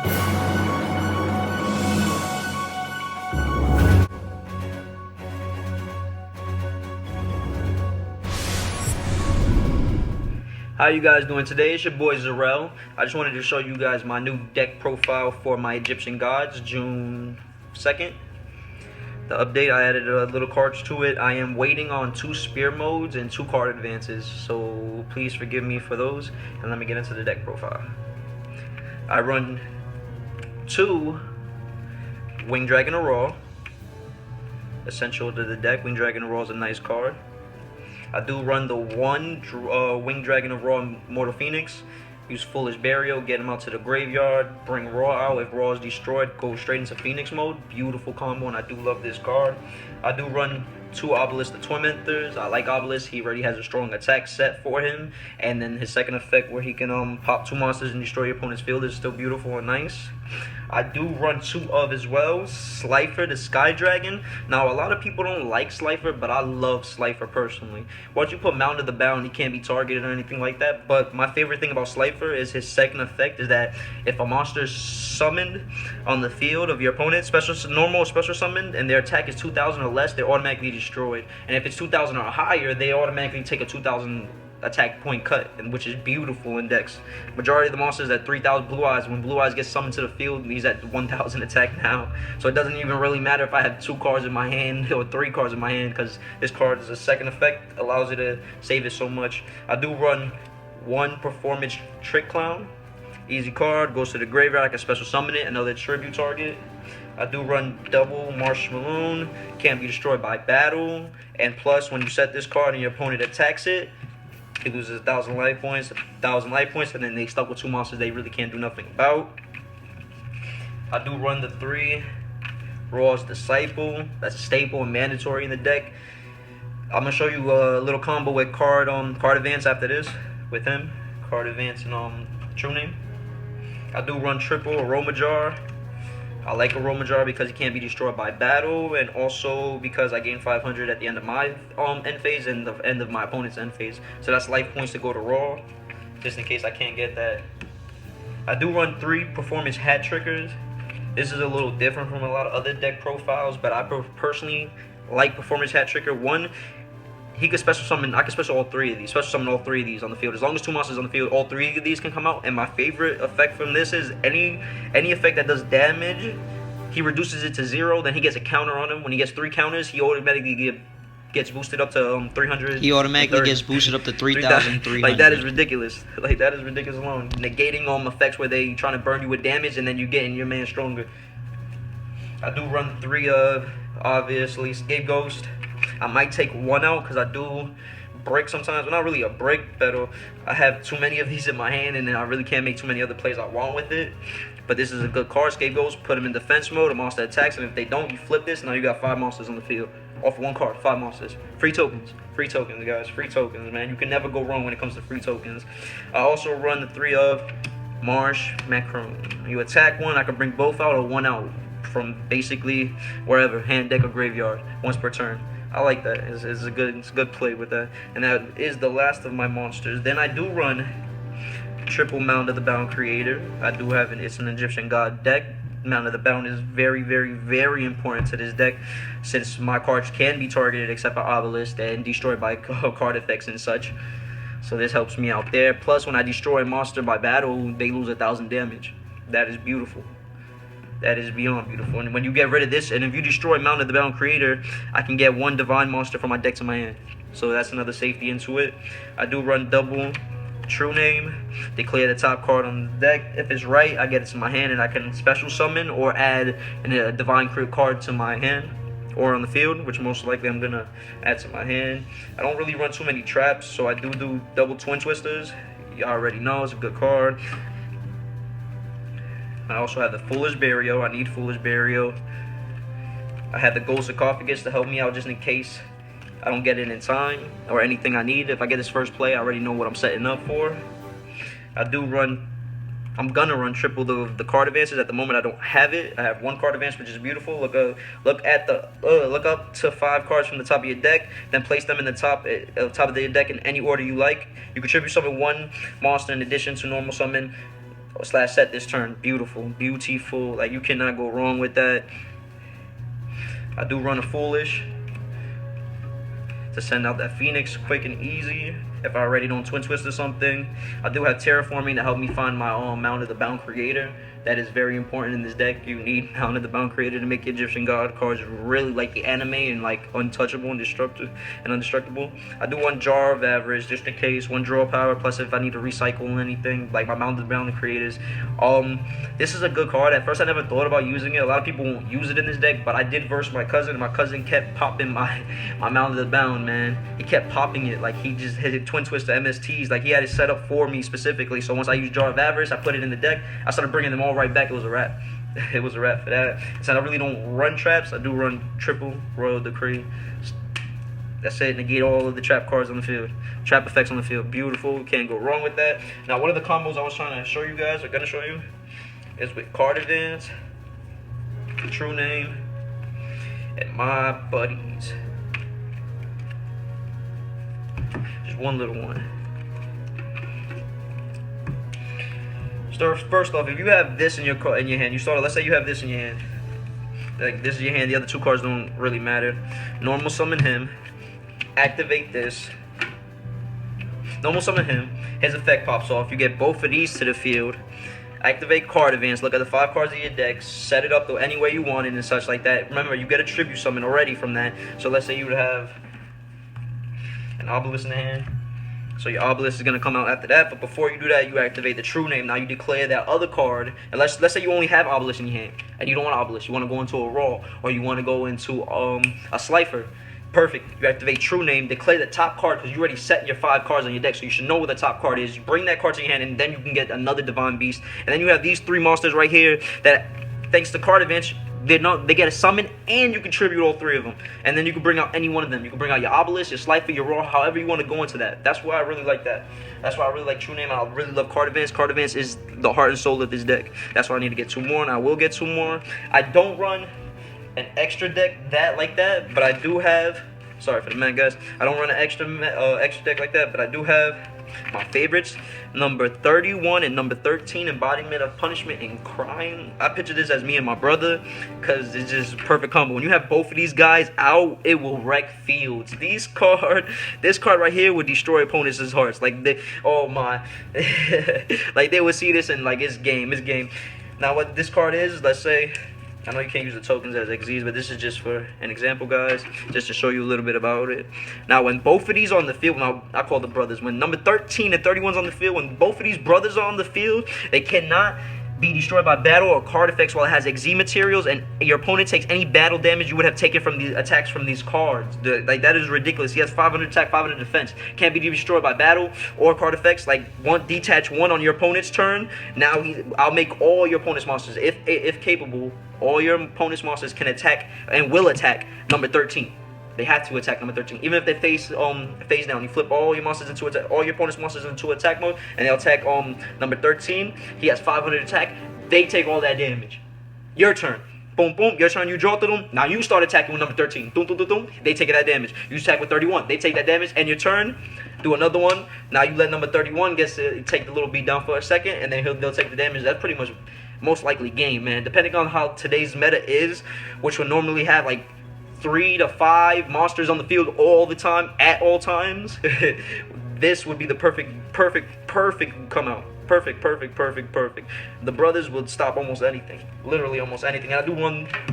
How you guys doing today? It's your boy Zarel. I just wanted to show you guys my new deck profile for my Egyptian gods, June 2nd. The update, I added a little cards to it. I am waiting on 2 spear modes and 2 card advances, so please forgive me for those, and let me get into the deck profile. I run 2 Winged Dragon of Ra, essential to the deck. Winged Dragon of Ra is a nice card. I do run the 1 Winged Dragon of Ra Mortal Phoenix. Use Foolish Burial, get him out to the graveyard, bring Ra out. If Ra is destroyed, go straight into Phoenix mode. Beautiful combo, and I do love this card. I do run 2 Obelisk the Tormentors. I like Obelisk. He already has a strong attack set for him. And then his second effect where he can pop 2 monsters and destroy your opponent's field is still beautiful and nice. I do run 2 of as well, Slifer the Sky Dragon. Now, a lot of people don't like Slifer, but I love Slifer personally. Once you put Mound of the Bound, he can't be targeted or anything like that. But my favorite thing about Slifer is his second effect is that if a monster is summoned on the field of your opponent, normal or special summoned, and their attack is 2,000 or less, they're automatically destroyed. And if it's 2,000 or higher, they automatically take a 2,000 attack point cut, which is beautiful in decks. Majority of the monsters at 3,000 Blue Eyes. When Blue Eyes gets summoned to the field, he's at 1,000 attack now. So it doesn't even really matter if I have 2 cards in my hand or 3 cards in my hand, because this card is a second effect, allows you to save it so much. I do run 1 Performance Trick Clown. Easy card, goes to the graveyard, I can special summon it, another tribute target. I do run double Marshmallow, can't be destroyed by battle. And plus, when you set this card and your opponent attacks it, he loses 1,000 life points, and then they stuck with 2 monsters they really can't do nothing about. I do run the 3 Ra's Disciple. That's a staple and mandatory in the deck. I'm gonna show you a little combo with card advance after this with him. Card advance and True Name. I do run triple Aroma Jar. I like Aroma Jar because he can't be destroyed by battle, and also because I gain 500 at the end of my end phase and the end of my opponent's end phase. So that's life points to go to Raw, just in case I can't get that. I do run 3 Performance Hat Trickers. This is a little different from a lot of other deck profiles, but I personally like Performance Hat Tricker. 1, he could special summon. I can special all 3 of these. Special summon all 3 of these on the field. As long as 2 monsters on the field, all 3 of these can come out. And my favorite effect from this is any effect that does damage, he reduces it to 0. Then he gets a counter on him. When he gets 3 counters, he automatically gets boosted up to 300. He automatically gets boosted up to 3,300. Like, that is ridiculous. Like, that is ridiculous alone. Negating effects where they trying to burn you with damage, and then you getting your man stronger. I do run 3 of obviously Scapegoat. I might take 1 out because I do break sometimes. Well, not really a break, but I have too many of these in my hand, and then I really can't make too many other plays I want with it. But this is a good card. Scapegoats, put them in defense mode, a monster attacks, and if they don't, you flip this. Now you got 5 monsters on the field. Off 1 card, 5 monsters. Free tokens, guys. Free tokens, man. You can never go wrong when it comes to free tokens. I also run the 3 of Marsh Macron. You attack 1, I can bring both out or 1 out from basically wherever, hand, deck, or graveyard, once per turn. I like that. It's a good play with that. And that is the last of my monsters. Then I do run triple Mound of the Bound Creator. I do have it's an Egyptian god deck. Mound of the Bound is very, very, very important to this deck, since my cards can be targeted except for Obelisk and destroyed by card effects and such. So this helps me out there. Plus, when I destroy a monster by battle, they lose 1,000 damage. That is beautiful. That is beyond beautiful. And when you get rid of this, and if you destroy Mound of the Bound Creator, I can get 1 divine monster from my deck to my hand. So that's another safety into it. I do run double True Name. Declare the top card on the deck. If it's right, I get it to my hand, and I can special summon or add a divine card to my hand or on the field, which most likely I'm gonna add to my hand. I don't really run too many traps, so I do double Twin Twisters. You already know it's a good card. I also have the Foolish Burial. I need Foolish Burial. I have the Gold Sarcophagus to help me out just in case I don't get it in time or anything I need. If I get this first play, I already know what I'm setting up for. I'm gonna run triple the card advances. At the moment, I don't have it. I have 1 card advance, which is beautiful. Look up to 5 cards from the top of your deck, then place them in the top of your deck in any order you like. You contribute summon 1 monster in addition to normal summon slash set this turn. Beautiful. Like, you cannot go wrong with that. I do run a Foolish to send out that Phoenix quick and easy if I already don't Twin Twist or something. I do have Terraforming to help me find my Mount of the Bound Creator. That is very important in this deck. You need Mount of the Bound Creator to make Egyptian God cards really like the anime and like untouchable and indestructible. I do one Jar of Average just in case, one Draw Power, plus if I need to recycle anything, like my Mount of the Bound Creators. This is a good card. At first I never thought about using it. A lot of people won't use it in this deck, but I did verse my cousin, and my cousin kept popping my Mount of the Bound, man. He kept popping it. Like, he just hit it Twin Twist to MSTs. Like, he had it set up for me specifically. So once I used Jar of Avarice, I put it in the deck. I started bringing them all right back. It was a wrap. It was a wrap for that. So I really don't run traps. I do run triple Royal Decree. That's it. Negate all of the trap cards on the field. Trap effects on the field. Beautiful. Can't go wrong with that. Now, one of the combos I was trying to show you guys, or gonna show you, is with Card Advance, True Name, and My Buddies. Just one little one. So first off, if you have this in your hand, you start. Let's say you have this in your hand. Like, this is your hand. The other two cards don't really matter. Normal summon him. Activate this. Normal summon him. His effect pops off. You get both of these to the field. Activate Card Advance. Look at the 5 cards of your deck. Set it up any way you want it and such like that. Remember, you get a tribute summon already from that. So let's say you would have an Obelisk in the hand. So your Obelisk is going to come out after that. But before you do that, you activate the True Name. Now you declare that other card. And let's say you only have Obelisk in your hand. And you don't want Obelisk. You want to go into a Raw. Or you want to go into a Slifer. Perfect. You activate True Name. Declare the top card, because you already set your 5 cards on your deck. So you should know what the top card is. You bring that card to your hand, and then you can get another Divine Beast. And then you have these 3 monsters right here that, thanks to Card Advance, they get a summon, and you can tribute all 3 of them. And then you can bring out any one of them. You can bring out your Obelisk, your Slifer, your Raw, however you want to go into that. That's why I really like that. That's why I really like True Name. I really love Card Advance. Card Advance is the heart and soul of this deck. That's why I need to get 2 more, and I will get 2 more. I don't run an extra deck like that, but I do have... Sorry for the man, guys. I don't run an extra deck like that, but I do have my favorites. Number 31 and number 13, Embodiment of Punishment and Crime. I picture this as me and my brother, because it's just a perfect combo. When you have both of these guys out, it will wreck fields. This card right here would destroy opponents' hearts. Like, oh my. Like, they would see this and, like, it's game. Now, what this card is, let's say... I know you can't use the tokens as XZs, but this is just for an example, guys, just to show you a little bit about it. Now, when both of these are on the field, now I call the brothers, when number 13 and 31's on the field, when both of these brothers are on the field, they cannot be destroyed by battle or card effects while it has XZ materials, and your opponent takes any battle damage you would have taken from the attacks from these cards. Like, that is ridiculous. He has 500 attack, 500 defense. Can't be destroyed by battle or card effects. Like, detach 1 on your opponent's turn. Now I'll make all your opponent's monsters, if capable, all your opponent's monsters can attack and will attack number 13. They have to attack number 13. Even if they face down, you flip all your monsters into attack, all your opponent's monsters into attack mode, and they'll attack number 13. He has 500 attack. They take all that damage. Your turn. Boom, boom. Your turn. You draw to them. Now you start attacking with number 13. Boom, boom, boom, boom. They take that damage. You attack with 31. They take that damage. And your turn. Do another one. Now you let number 31 take the little beat down for a second, and then they'll take the damage. That's pretty much most likely game, man. Depending on how today's meta is, which will normally have like 3 to 5 monsters on the field all the time, at all times, this would be the perfect come out. Perfect. The brothers would stop almost anything. Literally almost anything. And I do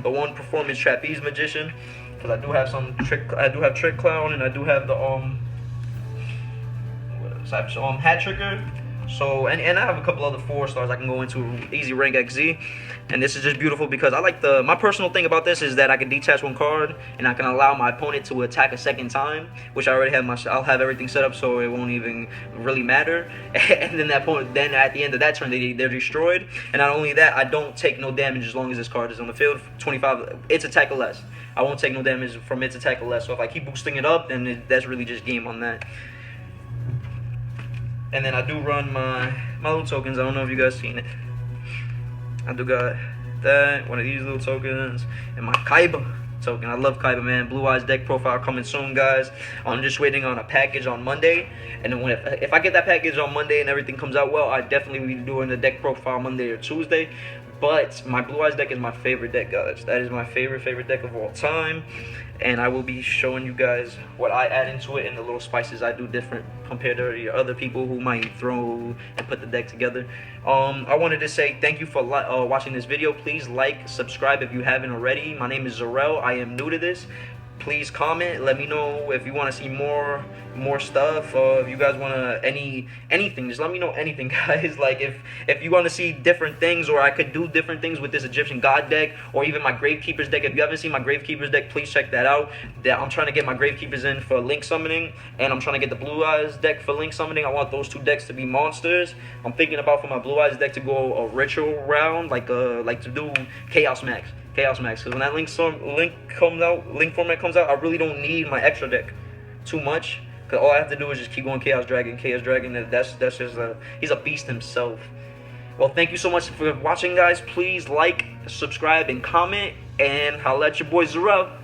the one performance trapeze magician, because I do have some trick clown, and I do have the hat tricker. So, and I have a couple other 4 stars I can go into easy rank XZ, and this is just beautiful because I like my personal thing about this is that I can detach 1 card and I can allow my opponent to attack a second time, which I already have I'll have everything set up so it won't even really matter. And then then at the end of that turn they're destroyed. And not only that, I don't take no damage as long as this card is on the field. 25, its attack or less. I won't take no damage from its attack or less. So if I keep boosting it up, then that's really just game on that. And then I do run my little tokens. I don't know if you guys seen it. I do got that, one of these little tokens, and my Kaiba. token. I love Kaiba, man. Blue Eyes deck profile coming soon, guys. I'm just waiting on a package on Monday, and then if I get that package on Monday and everything comes out well, I definitely will be doing the deck profile Monday or Tuesday. But my Blue Eyes deck is my favorite deck, guys. That is my favorite deck of all time. And I will be showing you guys what I add into it and the little spices I do different compared to other people who might throw and put the deck together. I wanted to say thank you for watching this video. Please like, subscribe if you haven't already. My name is Zarel. I am new to this. Please comment. Let me know if you want to see more stuff. If you guys want to anything, just let me know anything, guys. Like if you want to see different things, or I could do different things with this Egyptian God deck, or even my Gravekeepers deck. If you haven't seen my Gravekeepers deck, please check that out. I'm trying to get my Gravekeepers in for link summoning, and I'm trying to get the Blue Eyes deck for link summoning. I want those two decks to be monsters. I'm thinking about for my Blue Eyes deck to go a ritual round, like to do Chaos Max. Because when that link format comes out, I really don't need my extra deck too much. Because all I have to do is just keep going Chaos Dragon. That's just he's a beast himself. Well, thank you so much for watching, guys. Please like, subscribe, and comment. And holla at your boy Zarel.